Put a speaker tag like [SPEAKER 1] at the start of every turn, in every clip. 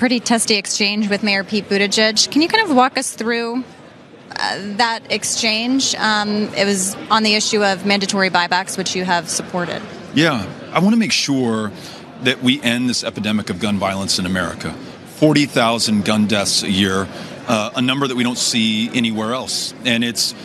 [SPEAKER 1] pretty testy exchange with Mayor Pete Buttigieg. Can you kind of walk us through that exchange? It was on the issue of mandatory buybacks, which you have supported.
[SPEAKER 2] Yeah, I want to make sure that we end this epidemic of gun violence in America. 40,000 gun deaths a year, a number that we don't see anywhere else. And it's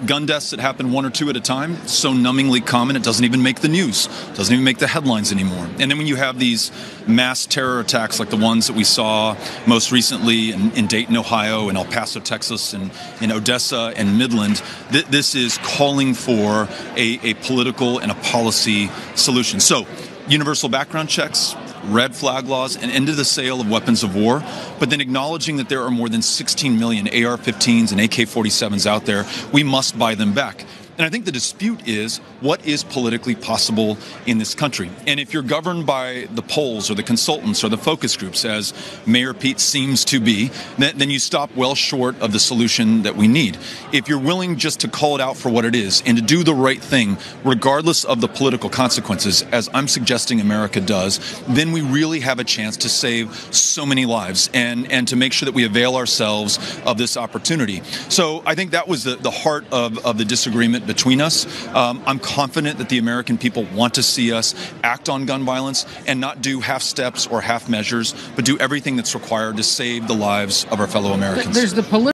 [SPEAKER 2] gun deaths that happen one or two at a time, so numbingly common it doesn't even make the news, doesn't even make the headlines anymore. And then when you have these mass terror attacks like the ones that we saw most recently in Dayton, Ohio, and El Paso, Texas, and in Odessa and Midland, this is calling for a political and a policy solution. So universal background checks, red flag laws, and end to the sale of weapons of war, but then acknowledging that there are more than 16 million AR-15s and AK-47s out there, we must buy them back. And I think the dispute is what is politically possible in this country. And if you're governed by the polls or the consultants or the focus groups, as Mayor Pete seems to be, then you stop well short of the solution that we need. If you're willing just to call it out for what it is and to do the right thing, regardless of the political consequences, as I'm suggesting America does, then we really have a chance to save so many lives and to make sure that we avail ourselves of this opportunity. So I think that was the heart of the disagreement between us. I'm confident that the American people want to see us act on gun violence and not do half steps or half measures, but do everything that's required to save the lives of our fellow Americans.
[SPEAKER 3] There's the